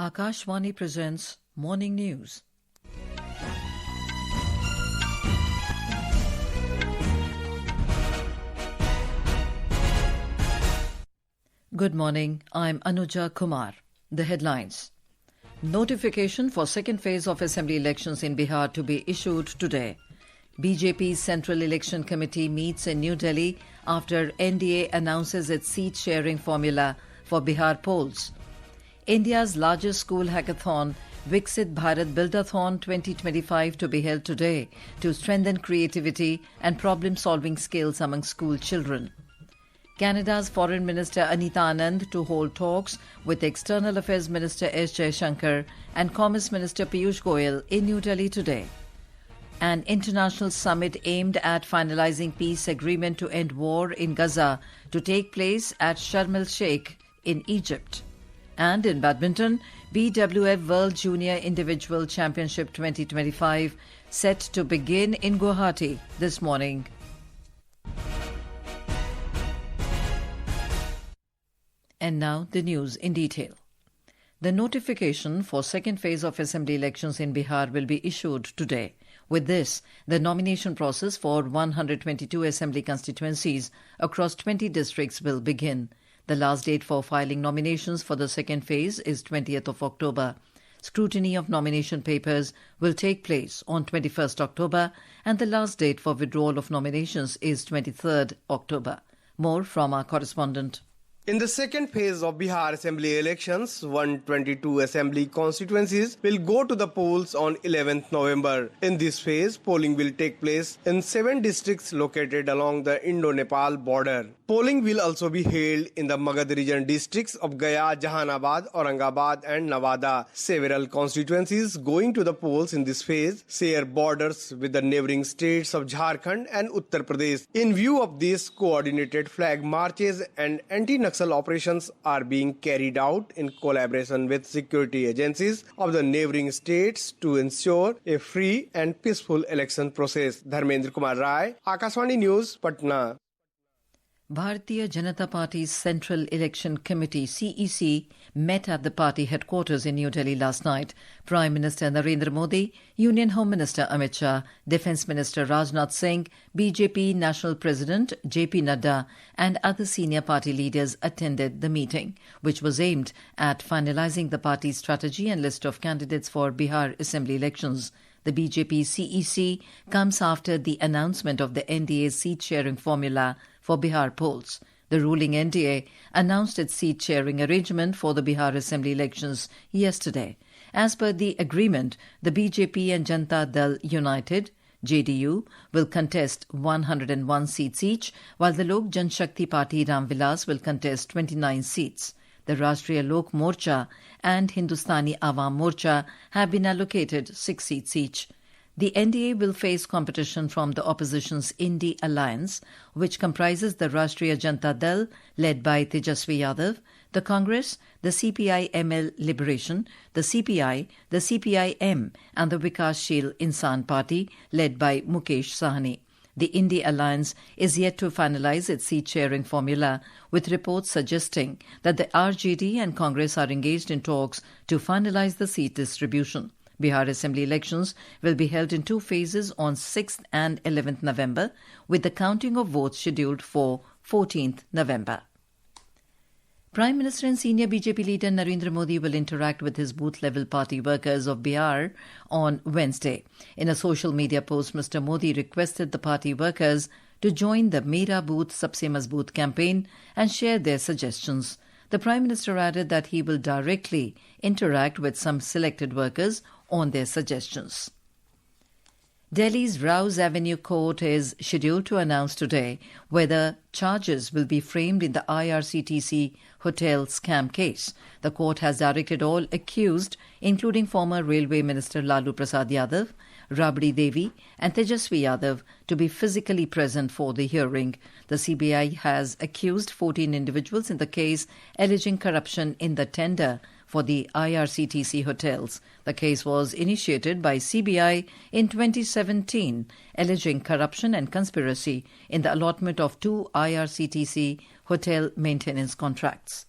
Akashvani presents Morning News. Good morning, I'm Anuja Kumar. The headlines. Notification for second phase of assembly elections in Bihar to be issued today. BJP's Central Election Committee meets in New Delhi after NDA announces its seat-sharing formula for Bihar polls. India's largest school hackathon, Viksit Bharat Buildathon 2025 to be held today to strengthen creativity and problem-solving skills among school children. Canada's Foreign Minister Anita Anand to hold talks with External Affairs Minister Jaishankar and Commerce Minister Piyush Goyal in New Delhi today. An international summit aimed at finalizing peace agreement to end war in Gaza to take place at Sharm el-Sheikh in Egypt. And in badminton, BWF World Junior Individual Championship 2025 set to begin in Guwahati this morning. And now the news in detail. The notification for second phase of assembly elections in Bihar will be issued today. With this, the nomination process for 122 assembly constituencies across 20 districts will begin. The last date for filing nominations for the second phase is 20th of October. Scrutiny of nomination papers will take place on 21st October and the last date for withdrawal of nominations is 23rd October. More from our correspondent. In the second phase of Bihar Assembly elections, 122 assembly constituencies will go to the polls on 11th November. In this phase, polling will take place in 7 districts located along the Indo-Nepal border. Polling will also be held in the Magad region districts of Gaya, Jahanabad, Aurangabad and Nawada. Several constituencies going to the polls in this phase share borders with the neighboring states of Jharkhand and Uttar Pradesh. In view of this, coordinated flag marches and anti-Naxal operations are being carried out in collaboration with security agencies of the neighboring states to ensure a free and peaceful election process. Dharmendra Kumar Rai, Akashvani News, Patna. Bharatiya Janata Party's Central Election Committee CEC met at the party headquarters in New Delhi last night. Prime Minister Narendra Modi, Union Home Minister Amit Shah, Defence Minister Rajnath Singh, BJP National President JP Nadda and other senior party leaders attended the meeting, which was aimed at finalizing the party's strategy and list of candidates for Bihar Assembly elections. The BJP CEC comes after the announcement of the NDA's seat-sharing formula for Bihar polls. The ruling NDA announced its seat-sharing arrangement for the Bihar Assembly elections yesterday. As per the agreement, the BJP and Janata Dal United, JDU, will contest 101 seats each, while the Lok Janshakti Party Ram Vilas will contest 29 seats. The Rashtriya Lok Morcha and Hindustani Awam Morcha have been allocated 6 seats each. The NDA will face competition from the opposition's Indi alliance, which comprises the Rashtriya Janata Dal, led by Tejasvi Yadav, the Congress, the CPI-ML Liberation, the CPI, the CPI-M and the Vikashshil Insan Party, led by Mukesh Sahni. The Indi alliance is yet to finalize its seat-sharing formula, with reports suggesting that the RJD and Congress are engaged in talks to finalize the seat distribution. Bihar Assembly elections will be held in 2 phases on 6th and 11th November, with the counting of votes scheduled for 14th November. Prime Minister and senior BJP leader Narendra Modi will interact with his booth-level party workers of Bihar on Wednesday. In a social media post, Mr. Modi requested the party workers to join the Mera Booth Sabse Mazboot campaign and share their suggestions. The Prime Minister added that he will directly interact with some selected workers on their suggestions. Delhi's Rouse Avenue Court is scheduled to announce today whether charges will be framed in the IRCTC hotel scam case. The court has directed all accused, including former Railway Minister Lalu Prasad Yadav, Rabdi Devi and Tejasvi Yadav, to be physically present for the hearing. The CBI has accused 14 individuals in the case alleging corruption in the tender for the IRCTC hotels. The case was initiated by CBI in 2017, alleging corruption and conspiracy in the allotment of 2 IRCTC hotel maintenance contracts.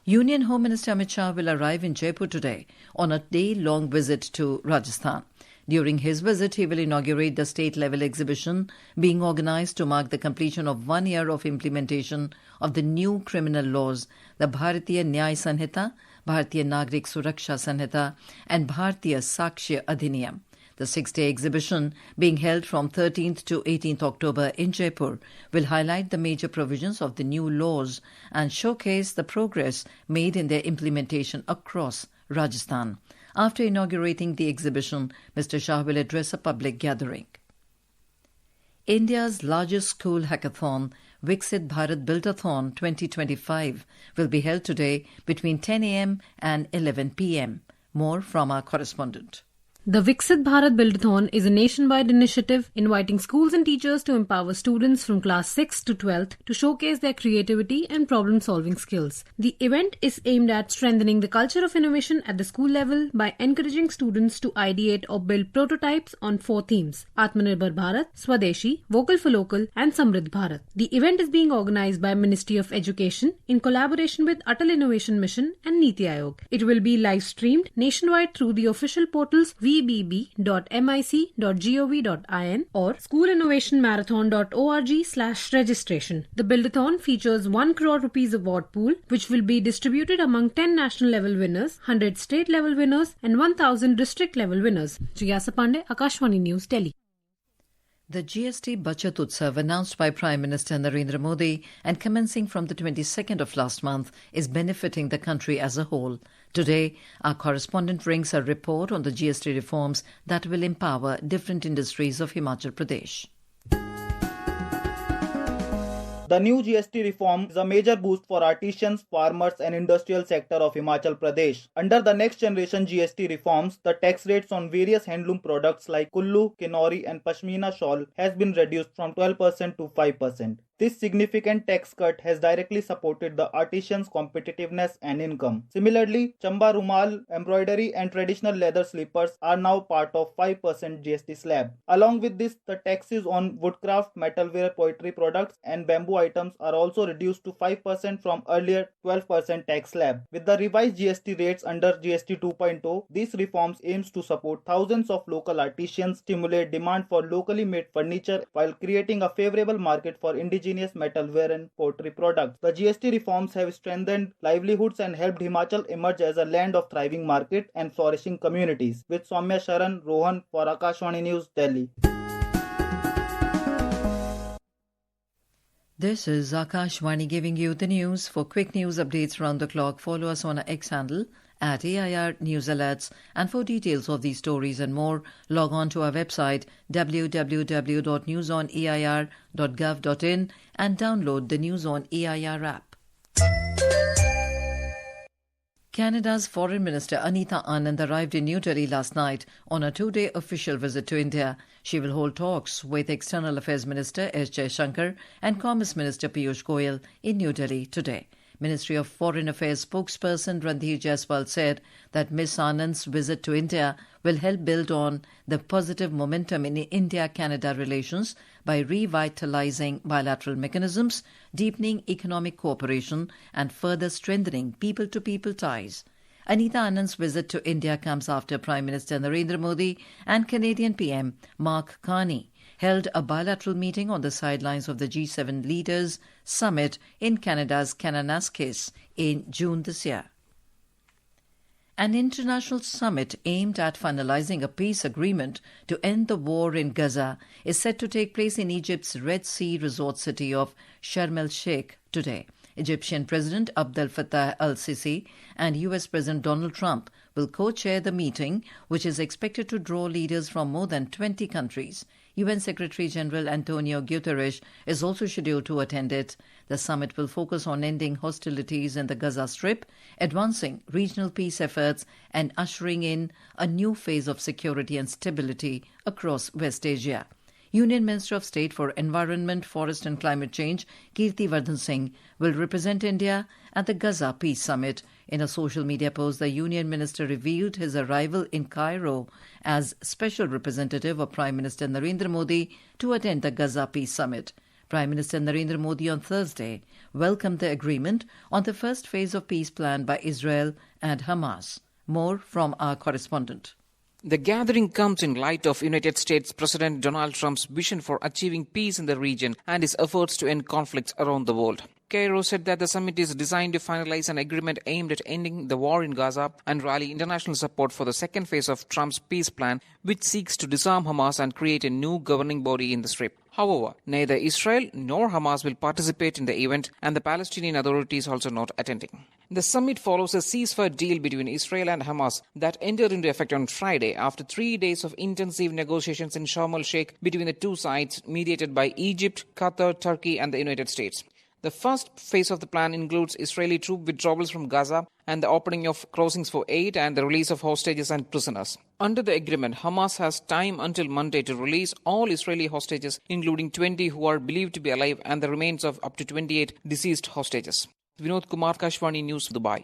Union Home Minister Amit Shah will arrive in Jaipur today on a day-long visit to Rajasthan. During his visit, he will inaugurate the state-level exhibition being organised to mark the completion of 1 year of implementation of the new criminal laws, the Bharatiya Nyay Sanhita, Bharatiya Nagrik Suraksha Sanhita and Bharatiya Sakshya Adhiniyam. The 6-day exhibition, being held from 13th to 18th October in Jaipur, will highlight the major provisions of the new laws and showcase the progress made in their implementation across Rajasthan. After inaugurating the exhibition, Mr. Shah will address a public gathering. India's largest school hackathon, Viksit Bharat Buildathon 2025, will be held today between 10 a.m. and 11 p.m. More from our correspondent. The Viksit Bharat Buildathon is a nationwide initiative inviting schools and teachers to empower students from class 6 to 12th to showcase their creativity and problem-solving skills. The event is aimed at strengthening the culture of innovation at the school level by encouraging students to ideate or build prototypes on 4 themes: Atmanirbhar Bharat, Swadeshi, Vocal for Local and Samriddh Bharat. The event is being organized by Ministry of Education in collaboration with Atal Innovation Mission and Niti Aayog. It will be live-streamed nationwide through the official portals vbb.mic.gov.in or schoolinnovationmarathon.org/registration. The Buildathon features 1 crore rupees award pool, which will be distributed among 10 national level winners, 100 state level winners and 1000 district level winners. Jigyasa Pandey, Akashvani News, Delhi. The GST Bachat Utsav, announced by Prime Minister Narendra Modi and commencing from the 22nd of last month, is benefiting the country as a whole. Today, our correspondent brings a report on the GST reforms that will empower different industries of Himachal Pradesh. The new GST reform is a major boost for artisans, farmers and industrial sector of Himachal Pradesh. Under the next generation GST reforms, the tax rates on various handloom products like kullu, kinori and pashmina shawl has been reduced from 12% to 5%. This significant tax cut has directly supported the artisans' competitiveness and income. Similarly, chamba rumal, embroidery and traditional leather slippers are now part of 5% GST slab. Along with this, the taxes on woodcraft, metalware, poetry products and bamboo items are also reduced to 5% from earlier 12% tax slab. With the revised GST rates under GST 2.0, these reforms aims to support thousands of local artisans, stimulate demand for locally made furniture while creating a favorable market for indigenous metalware and pottery products. The GST reforms have strengthened livelihoods and helped Himachal emerge as a land of thriving market and flourishing communities. With Soumya Sharan, Rohan for Akashvani News, Delhi. This is Akashvani giving you the news. For quick news updates round the clock, follow us on our X handle at AIR News Alerts, and for details of these stories and more, log on to our website www.newsonair.gov.in and download the News on AIR app. Canada's Foreign Minister Anita Anand arrived in New Delhi last night on a 2-day official visit to India. She will hold talks with External Affairs Minister Jaishankar and Commerce Minister Piyush Goyal in New Delhi today. Ministry of Foreign Affairs spokesperson Randhir Jaiswal said that Ms. Anand's visit to India will help build on the positive momentum in India-Canada relations by revitalizing bilateral mechanisms, deepening economic cooperation and further strengthening people-to-people ties. Anita Anand's visit to India comes after Prime Minister Narendra Modi and Canadian PM Mark Carney held a bilateral meeting on the sidelines of the G7 Leaders Summit in Canada's Kananaskis in June this year. An international summit aimed at finalizing a peace agreement to end the war in Gaza is set to take place in Egypt's Red Sea resort city of Sharm el-Sheikh today. Egyptian President Abdel Fattah al-Sisi and US President Donald Trump will co-chair the meeting, which is expected to draw leaders from more than 20 countries. UN Secretary-General Antonio Guterres is also scheduled to attend it. The summit will focus on ending hostilities in the Gaza Strip, advancing regional peace efforts, and ushering in a new phase of security and stability across West Asia. Union Minister of State for Environment, Forest and Climate Change, Kirti Vardhan Singh, will represent India at the Gaza Peace Summit. In a social media post, the Union Minister revealed his arrival in Cairo as special representative of Prime Minister Narendra Modi to attend the Gaza Peace Summit. Prime Minister Narendra Modi on Thursday welcomed the agreement on the first phase of peace plan by Israel and Hamas. More from our correspondent. The gathering comes in light of United States President Donald Trump's vision for achieving peace in the region and his efforts to end conflicts around the world. Cairo said that the summit is designed to finalize an agreement aimed at ending the war in Gaza and rally international support for the second phase of Trump's peace plan, which seeks to disarm Hamas and create a new governing body in the Strip. However, neither Israel nor Hamas will participate in the event, and the Palestinian Authority is also not attending. The summit follows a ceasefire deal between Israel and Hamas that entered into effect on Friday after 3 days of intensive negotiations in Sharm el-Sheikh between the two sides, mediated by Egypt, Qatar, Turkey and the United States. The first phase of the plan includes Israeli troop withdrawals from Gaza and the opening of crossings for aid and the release of hostages and prisoners. Under the agreement, Hamas has time until Monday to release all Israeli hostages, including 20 who are believed to be alive and the remains of up to 28 deceased hostages. Vinod Kumar, Kashwani News, Dubai.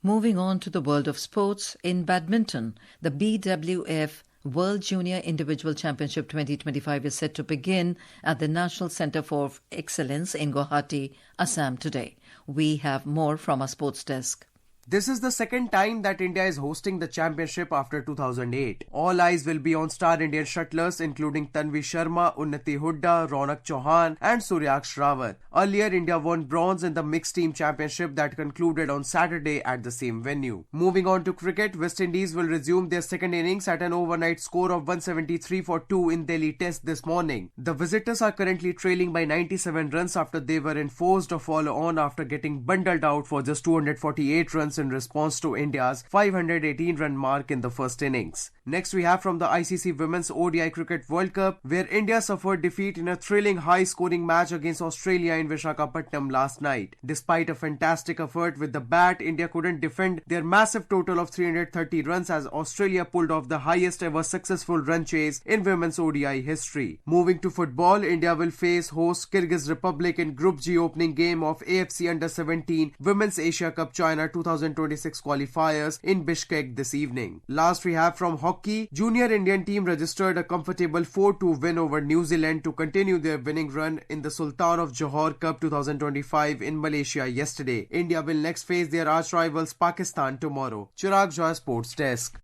Moving on to the world of sports, in badminton, the BWF World Junior Individual Championship 2025 is set to begin at the National Centre for Excellence in Guwahati, Assam today. We have more from our sports desk. This is the second time that India is hosting the championship after 2008. All eyes will be on star Indian shuttlers including Tanvi Sharma, Unnati Hooda, Ronak Chauhan and Suryaksh Rawat. Earlier, India won bronze in the mixed team championship that concluded on Saturday at the same venue. Moving on to cricket, West Indies will resume their second innings at an overnight score of 173 for 2 in Delhi Test this morning. The visitors are currently trailing by 97 runs after they were enforced to follow on after getting bundled out for just 248 runs in response to India's 518-run mark in the first innings. Next, we have from the ICC Women's ODI Cricket World Cup, where India suffered defeat in a thrilling high-scoring match against Australia in Visakhapatnam last night. Despite a fantastic effort with the bat, India couldn't defend their massive total of 330 runs as Australia pulled off the highest ever successful run chase in Women's ODI history. Moving to football, India will face host Kyrgyz Republic in Group G opening game of AFC Under-17 Women's Asia Cup China 2026 qualifiers in Bishkek this evening. Last, we have from hockey, junior Indian team registered a comfortable 4-2 win over New Zealand to continue their winning run in the Sultan of Johor Cup 2025 in Malaysia yesterday. India will next face their arch rivals Pakistan tomorrow. Chirag Joy, Sports Desk.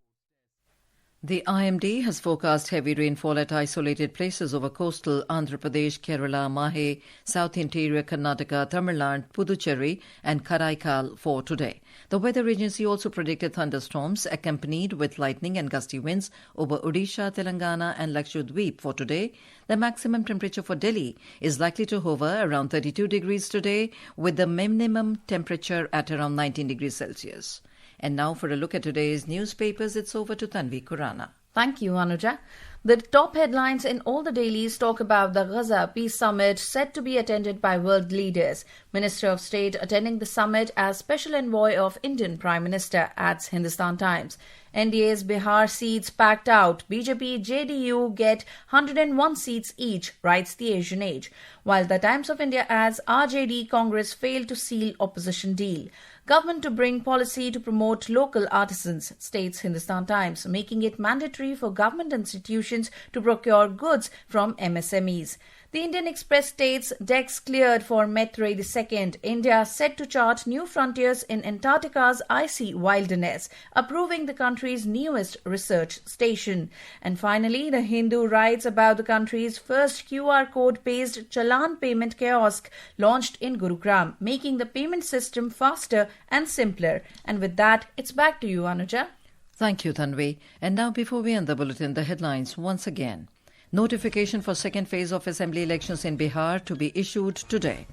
The IMD has forecast heavy rainfall at isolated places over coastal Andhra Pradesh, Kerala, Mahe, South Interior Karnataka, Tamil Nadu, Puducherry and Karaikal for today. The weather agency also predicted thunderstorms accompanied with lightning and gusty winds over Odisha, Telangana and Lakshadweep for today. The maximum temperature for Delhi is likely to hover around 32 degrees today, with the minimum temperature at around 19 degrees Celsius. And now for a look at today's newspapers, it's over to Tanvi Kurana. Thank you, Anuja. The top headlines in all the dailies talk about the Gaza Peace Summit set to be attended by world leaders. Minister of State attending the summit as special envoy of Indian Prime Minister, adds Hindustan Times. NDA's Bihar seats packed out. BJP, JDU get 101 seats each, writes the Asian Age. While the Times of India adds RJD Congress failed to seal opposition deal. Government to bring policy to promote local artisans, states Hindustan Times, making it mandatory for government institutions to procure goods from MSMEs. The Indian Express states decks cleared for Maitrey II. India set to chart new frontiers in Antarctica's icy wilderness, approving the country's newest research station. And finally, The Hindu writes about the country's first QR code-based Challan payment kiosk launched in Gurugram, making the payment system faster and simpler. And with that, it's back to you, Anuja. Thank you, Tanvi. And now, before we end the bulletin, the headlines once again. Notification for second phase of assembly elections in Bihar to be issued today.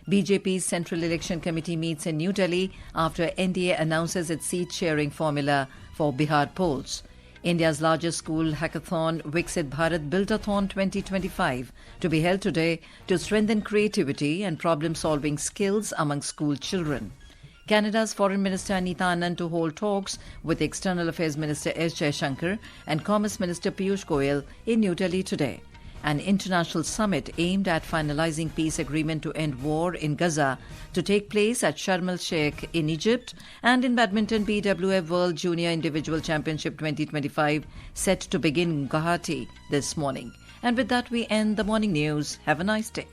BJP's Central Election Committee meets in New Delhi after NDA announces its seat-sharing formula for Bihar polls. India's largest school hackathon, Viksit Bharat Buildathon 2025, to be held today to strengthen creativity and problem-solving skills among school children. Canada's Foreign Minister Anita Anand to hold talks with External Affairs Minister Jaishankar and Commerce Minister Piyush Goyal in New Delhi today. An international summit aimed at finalizing peace agreement to end war in Gaza to take place at Sharm el-Sheikh in Egypt, and in badminton, BWF World Junior Individual Championship 2025 set to begin in Guwahati this morning. And with that, we end the morning news. Have a nice day.